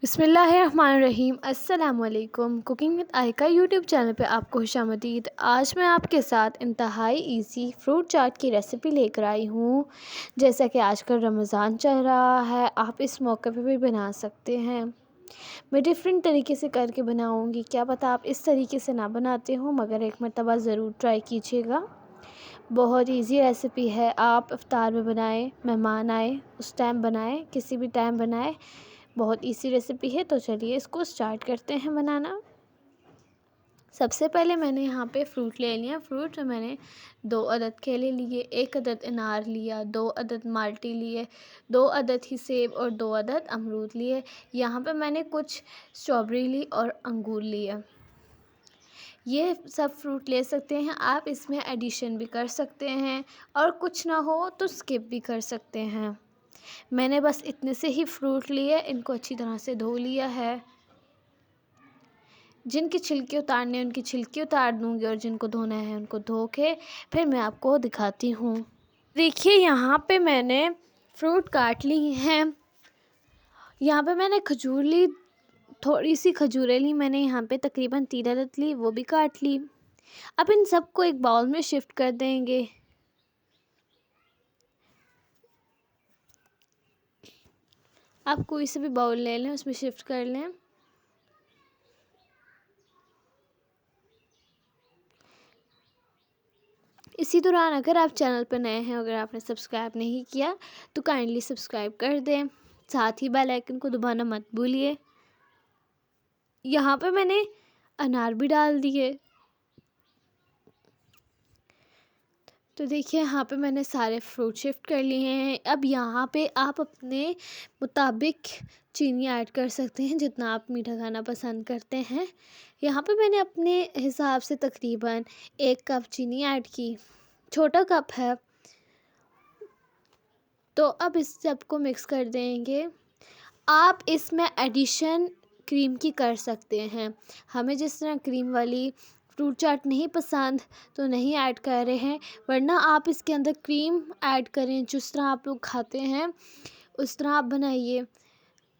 बिस्मिल्लाहिर्रहमानिर्रहीम। अस्सलामुअलैकुम। Cooking with आयका YouTube channel पे आपको खुशामदीद। आज मैं आपके साथ इंतहाई इजी फ्रूट चाट की रेसिपी लेकर आई हूँ। जैसा कि आजकल रमज़ान चल रहा है, आप इस मौके पे भी बना सकते हैं। मैं डिफरेंट तरीके से करके बनाऊँगी, क्या पता आप इस तरीके से ना बनाते हो, मगर एक मरतबा ज़रूर ट्राई कीजिएगा। बहुत इजी रेसिपी है। आप इफ्तार में बनाएं, मेहमान आए उस टाइम बनाएं, किसी भी टाइम बनाएं। बहुत इजी रेसिपी है। तो चलिए इसको स्टार्ट करते हैं बनाना। सबसे पहले मैंने यहाँ पे फ्रूट ले लिया। फ्रूट में मैंने 2 अदद केले लिए, 1 अदद अनार लिया, 2 अदद माल्टी लिए, 2 अदद ही सेब और 2 अदद अमरूद लिए। यहाँ पे मैंने कुछ स्ट्रॉबेरी ली और अंगूर लिए। ये सब फ्रूट ले सकते हैं आप, इसमें एडिशन भी कर सकते हैं और कुछ ना हो तो स्किप भी कर सकते हैं। मैंने बस इतने से ही फ्रूट लिए, इनको अच्छी तरह से धो लिया है। जिनकी छिलके उतारने हैं उनकी छिलके उतार दूंगी और जिनको धोना है उनको धो के फिर मैं आपको दिखाती हूँ। देखिए यहाँ पे मैंने फ्रूट काट ली हैं। यहाँ पे मैंने खजूर ली, थोड़ी सी खजूरें ली मैंने यहाँ पे, तकरीबन 3 अदद ली, वो भी काट ली। अब इन सबको एक बाउल में शिफ्ट कर देंगे। आप कोई से भी बाउल ले लें, उसमें शिफ्ट कर लें। इसी दौरान अगर आप चैनल पर नए हैं, अगर आपने सब्सक्राइब नहीं किया तो काइंडली सब्सक्राइब कर दें, साथ ही बेल आइकन को दबाना मत भूलिए। यहाँ पे मैंने अनार भी डाल दिए। तो देखिए यहाँ पे मैंने सारे फ्रूट शिफ्ट कर लिए हैं। अब यहाँ पे आप अपने मुताबिक चीनी ऐड कर सकते हैं, जितना आप मीठा खाना पसंद करते हैं। यहाँ पे मैंने अपने हिसाब से तकरीबन 1 कप चीनी ऐड की, छोटा कप है। तो अब इस सब को मिक्स कर देंगे। आप इसमें एडिशन क्रीम की कर सकते हैं। हमें जिस तरह क्रीम वाली फ्रूट चाट नहीं पसंद तो नहीं ऐड कर रहे हैं, वरना आप इसके अंदर क्रीम ऐड करें, जिस तरह आप लोग खाते हैं उस तरह आप बनाइए।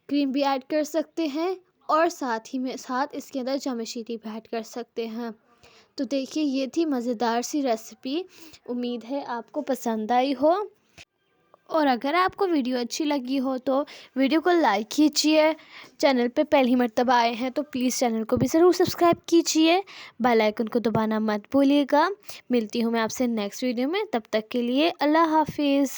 क्रीम भी ऐड कर सकते हैं और साथ ही में साथ इसके अंदर जामशीरी भी ऐड कर सकते हैं। तो देखिए ये थी मज़ेदार सी रेसिपी। उम्मीद है आपको पसंद आई हो, और अगर आपको वीडियो अच्छी लगी हो तो वीडियो को लाइक कीजिए। चैनल पे पहली मर्तबा आए हैं तो प्लीज़ चैनल को भी ज़रूर सब्सक्राइब कीजिए। बेल आइकन को दबाना मत भूलिएगा। मिलती हूँ मैं आपसे नेक्स्ट वीडियो में, तब तक के लिए अल्लाह हाफिज़।